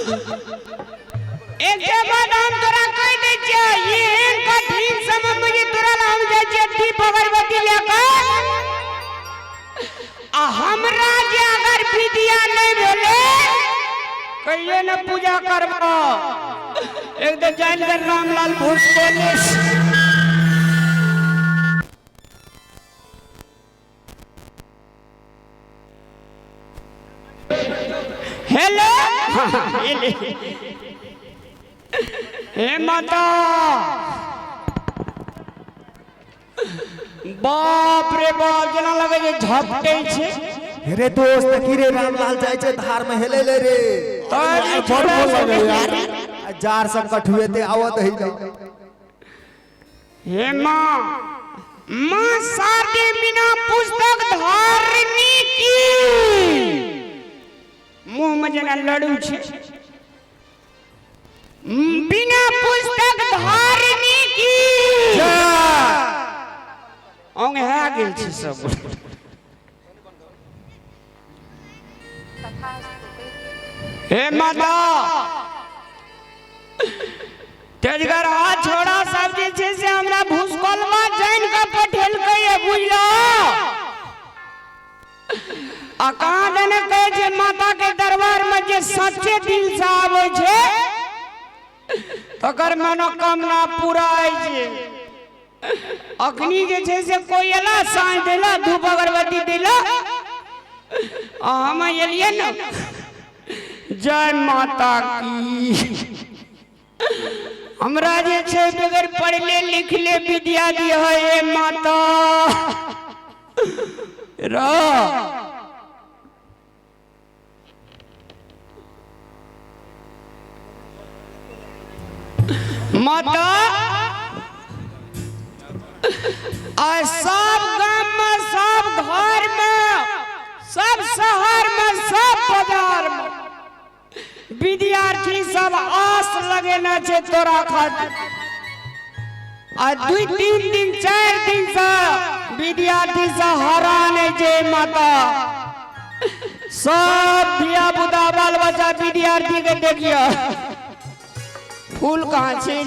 एक बात हम तोरा कह दे छियै, ये कठिन समय में जे तोरा हम जाय छियै दीप अगरबत्ती लेकर आ हमरा जे अगर विद्या नहीं भेले कहिए न पूजा करबो। एक तो जान कर रामलाल भूसकोले हेलो हे माता बाप रे बाप जना लगे जे झपटे छे। रे दोस्त की रे रामलाल जाय छे धार में हेले ले रे अरे बड़ बोल लगे यार जार संकट हुए ते आवत ही जा। हे मां मां शादी बिना पुस्तक धारनी की मुंह में जना लड़ू छे बिना पुस्तक धारनी की अंग है गेल छे सब। हे माता तेजगर हाथ छोड़ा सब जे छे से हमरा भूसकोलवा जान के पठेल के बुझलो आ कहां देने कहे छे माता के दरबार में जे सच्चे दिल से आवे छे तकर मनोकामना पूरा होय छे। अखनी जे छे से कोई एला साँझ देला धूप अगरबत्ती देला आ हम एलिए न जय माता की। हमरा जे छे बगैर पढ़ले लिखले विद्या दी है माता रो माता आ सब गांव में सब घर में सब शहर में सब बाजार में विद्यार्थी सब आस लगेना छे तोरा खातिर। आ 2-3 दिन 4 दिन से विद्यार्थी से हैरान है जे माता सब धिया पुता बाल बच्चा विद्यार्थी के देखियो फूल कहाँ छे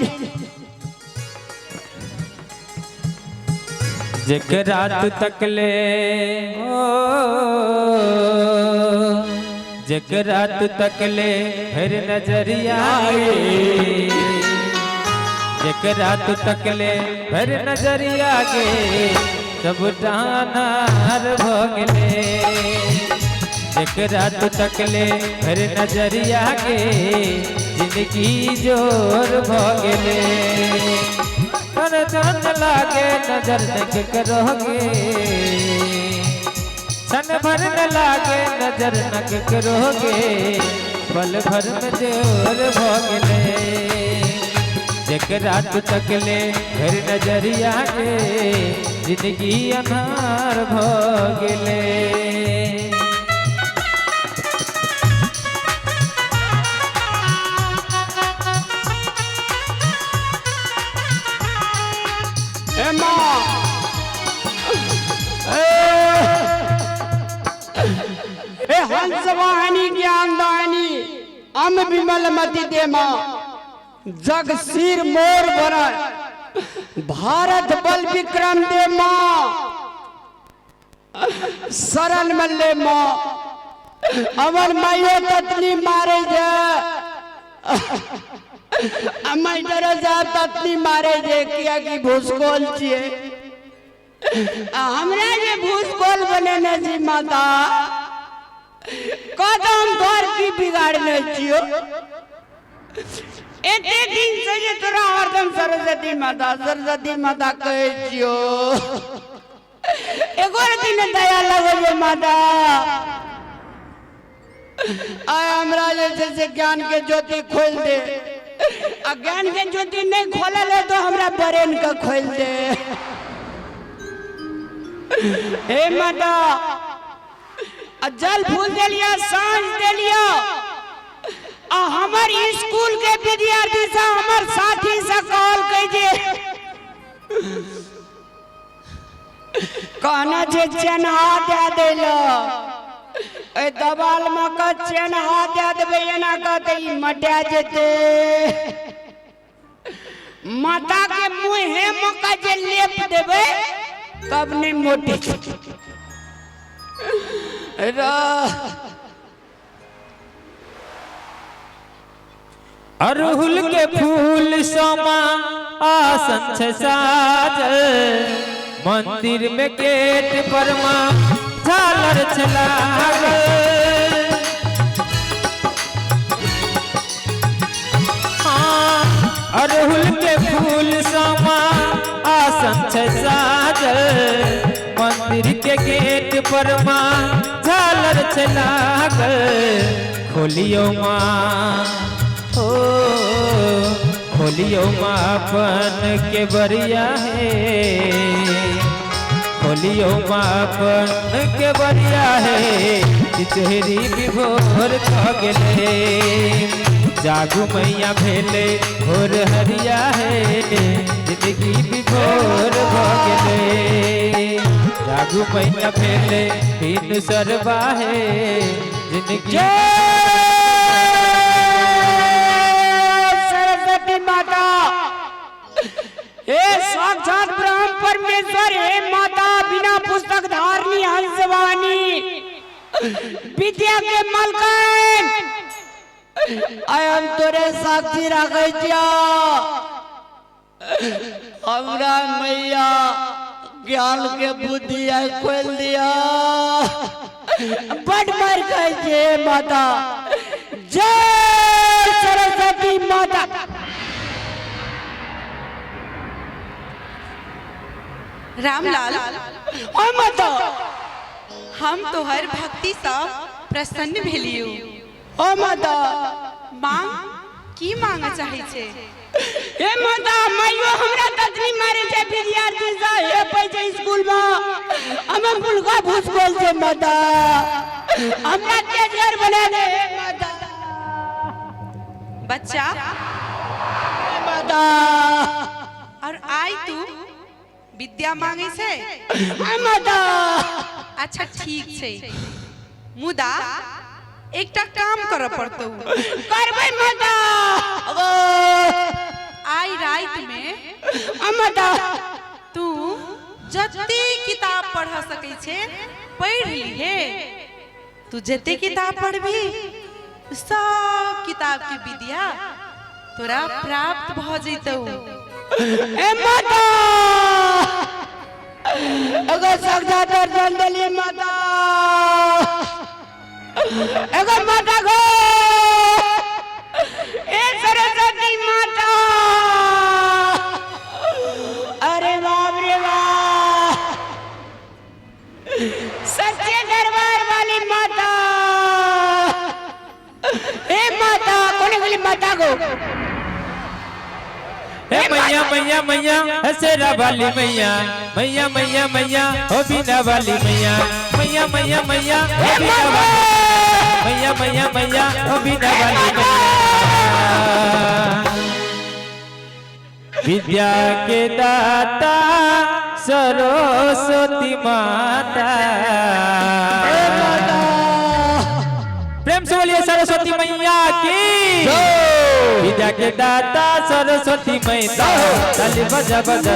जेकरा तकले जेकरा तकले फिर नजरिया गे जेकरा तकले फिर नजरिया गे सब डानार भगले जेकरा तकले फिर नजरिया गे जिंदगी जोर भगले कर जान लागे नजर देख करोगे सन भर न लागे नजर नक करोगे पल भर में जोर भोगले जेकरा तकले घर नजरिया के जिंदगी अनार भोगले। हंस वाहिनी ज्ञान दानी अम विमल मति दे मां जग सिर मोर बना भारत बल विक्रम दे मां शरण मल्ले मां अमर मायो ततनी मारे जा अमर दरजा ततनी मारे जे किया की भूसकोल छिए हमरा जे भूसकोल बने न जी माता कदम द्वार की बिगाड़ने छियो। एते दिन से जे तोरा हरदम सरस्वती माता कहे छियो एगो दिन दया लगे जे माता आय हमरा जे से ज्ञान के ज्योति खोल दे आ ज्ञान के ज्योति नहीं खोलल है तो हमरा ब्रेन का खोल दे। हे माता जल फूल दे लिया सांझ दे लिया आ हमर स्कूल के विद्यार्थी से हमर साथी से कॉल कीजिए कहना छे चना दे देलो ए दबाल में का चैन हाथ दे देबे एना कहते ई मटा जेते माता के मुंहे मका जे लेप देबे तब नहीं मोटी अरहुल के फूल सोमा आसन छे साजल मंदिर में गेट पर मां झालर चलागल अरहुल के फूल सोमा आसन छे साजल मंदिर के गेट पर मां झालर चलागल खोलियो मां ओ खोलियो मापन के बरिया है खोलियो मापन के बरिया है चेहरी विभोर कह गेले जागू मैया भेले भोर हरिया है जिंदगी विभोर भ गेले जागू मैया भेले दिन सरबा है जिंदगी माता हे साक्षात ब्रह्म परमेश्वर हे माता बिना पुस्तक धारनी हंसवानी विद्या के मलकन आई हम तोरे साक्षी रखे छिया हमरा मैया ज्ञान के बुद्धि खोल दिया बड़ मर गए छे माता जय सरस्वती माता रामलाल ओ माता हम तोहर भक्ति सा प्रसन्न भेलियो ओ माता मांग की मांग चाहे छे हे माता मायो हमरा ततनी मारे छे विद्यार्थी सा हे पैसे स्कूल में हम बुलगा भूसकोल छे माता हमरा टीचर बना दे हे माता बच्चा माता और आई तू विद्या मांगे छे माता अच्छा ठीक छे मुदा एकटा काम कर पड़तो करबै माता आई रात में माता तू जते किताब पढ़ सकै छे पढ़ लीहे तू जते किताब पढ़बी सब किताब के विद्या तोरा प्राप्त भ जइतौ ए माता अगर साक्षात दर्शन दिली माता अगर माता गो ए सरस्वती माता अरे बाप रे बाप सच्चे दरबार वाली माता ए माता कौन वाली माता गो हे मैया मैया मैया हसेरा वाली मैया मैया मैया मैया हो बिना वाली मैया मैया मैया मैया हो बिना वाली मैया मैया मैया हो बिना वाली मैया विद्या के दाता सरस्वती माता प्रेम से बोलिए सरस्वती मैया की विद्या के दाता सरस्वती मैया ताली बजा बजा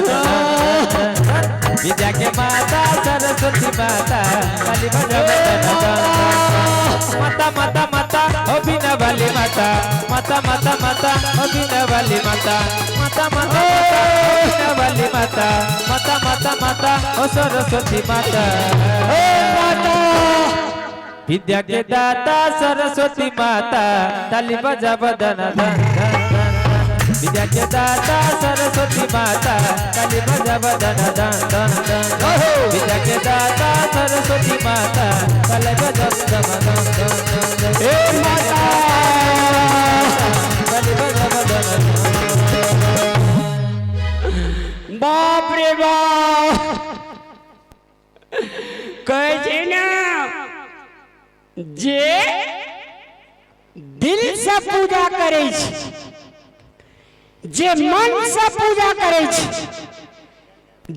विद्या के माता सरस्वती माता ताली बजा बजा माता माता माता ओ बिना वाली माता माता माता माता ओ बिना वाली माता माता माता माता ओ बिना वाली माता माता माता माता ओ सरस्वती माता माता विद्या के दाता सरस्वती माता ताली बजा बदना विद्या के दाता सरस्वती माता ताली बजा बदना विद्या के दाता सरस्वती माता ताली बजा बदना हे माता ताली बजा बदना बाप रे बाप कहे ना जे दिल से पूजा करे छै जे मन से पूजा करे छै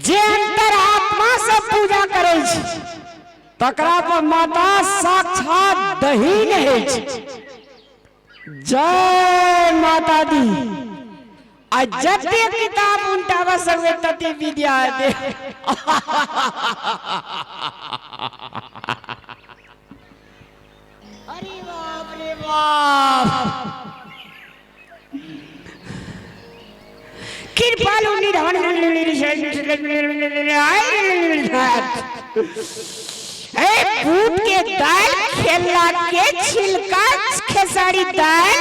जे अंतर आत्मा से पूजा करे छै तकरा पर माता साक्षात दही है। जय माता दी। आ जते किताब उल्टावा सकवे तते विद्या दे। अरे बाप रे बाप। कृपालु निधन फूट के दाल खेला के छिलका खेसारी दाल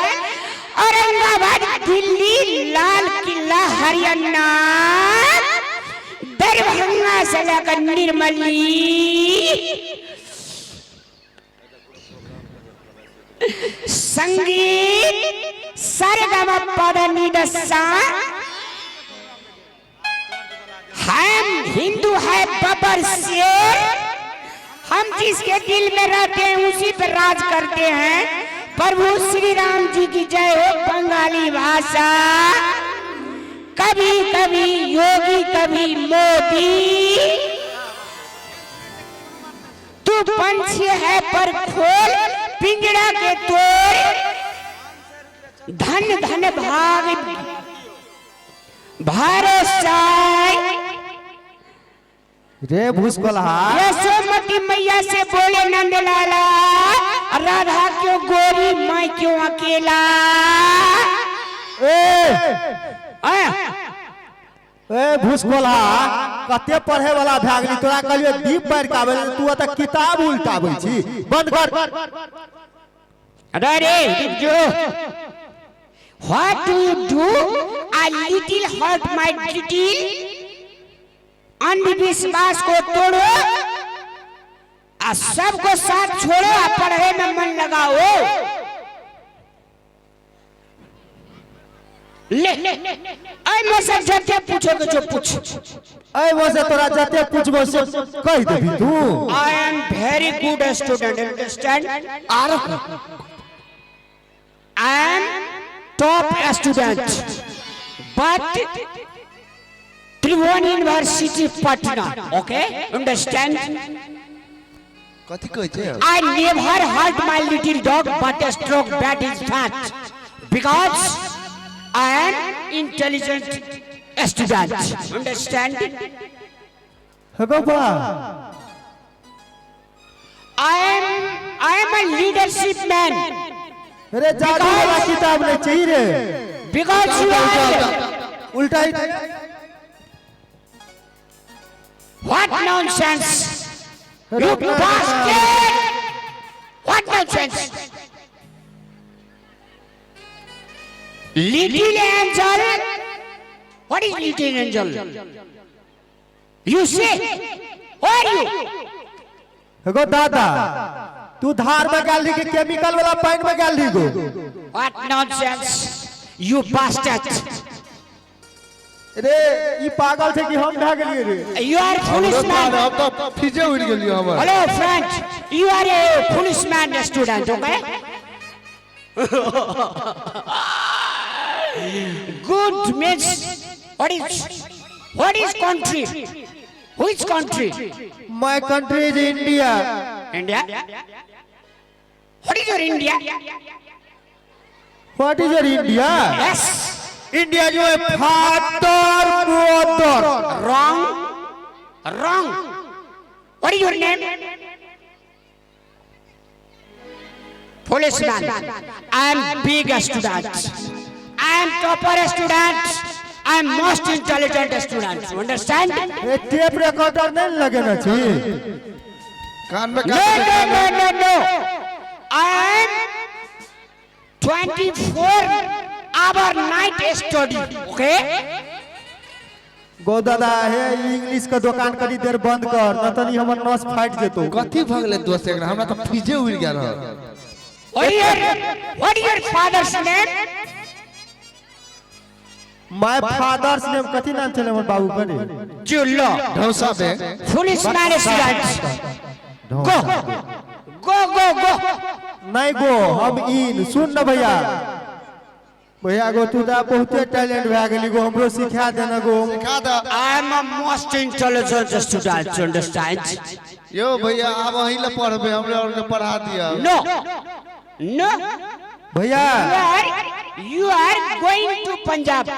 औरंगाबाद दिल्ली लाल किला हरियाणा दरभंगा से लेकर निर्मली संगीत सरगम पद निदसा। हम हिंदू है बबर शेर, हम जिसके दिल में रहते हैं उसी पर राज करते हैं। प्रभु श्री राम जी की जय हो। बंगाली भाषा कभी कभी योगी कभी मोदी। तू पंछी है पर खोल पिंजड़ा के तोड़। धन धन भाग भरोसा रे भूसकोल्हा। यशोमती मैया से बोले नंदलाला राधा क्यों गोरी मैं क्यों अकेला। ए भूसकोल्हा कते पढ़े वाला भागली तोरा कहलियो दीप बैठ के आवे तू त किताब उल्टाबै छी। बंद कर। अरे जो what do you do I little hurt my little. अंधविश्वास को तोड़ो और सबको साथ छोड़ो और पढ़ाई में मन लगाओ। ले आई मुझसे जते पूछोगे जो पूछ। आई मुझसे तोरा जते पूछबो से कह देबी तू। I am very good student understand. I am top student but Tribhuvan university Patna. Okay understand. कथि कहै छै? I never hurt my little dog but stroke that is fact because I am intelligent student. Understand? हगो बा I am a leadership man. अरे जादू वाला किताब नहीं चाहिए रे। Because you are उल्टा ही what nonsense. You bastard! What nonsense? Little angel? What is little angel? You say? Who are you? हगो दादा तू धार में गाल दी के केमिकल वाला पानी में गाल दी गो। What nonsense? You bastard! रे ई पागल थे कि हम ढा गेलिए रे। You are foolish man. हम तो फिजे उड़ गेलियो हमर। Hello friend, you are a foolish man student, okay? Good means what is country? Which country? My country is India. India? What is your India? What is your India? Yes. India जो है father brother. Wrong. What is your name? Policeman. I am big student. I am topper student. I am most intelligent student. You understand? ये tape recorder नहीं लगे ना छी। कान में No. I am 24-hour night study. Okay? गो दादा है English का दुकान करी देर बंद कर न तनी हमर नस फाट जेतो। कथि भगले दोस्त एकरा हमरा तो फिजे उड़ गेल रह। What is your father's name? My father's name कथि नाम छले हमर बाबू कने? Jullo. ढौसा बे Foolish man student. Go. नहीं गो हम इन सुन न भैया भैया गो तू दा बहुते टैलेंट भए गेली गो हमरो सिखा देना गो सिखा the I am a most intelligent student, you understand? यो भैया आप वहीं ले पढ़बे हमरे और के पढ़ा दिया No, no. भैया You are going to Punjab.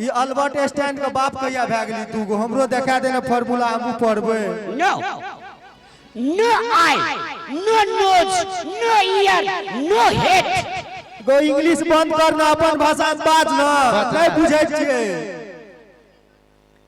E Albert stand के बाप कहिया भए गेली तू गो हमरो देखा देना फार्मूला हमहू पढ़बै No. No eye, no nose, no ear, no head. गो इंग्लिश बंद कर ना अपन भाषा में बाज ना नहीं बुझै छियै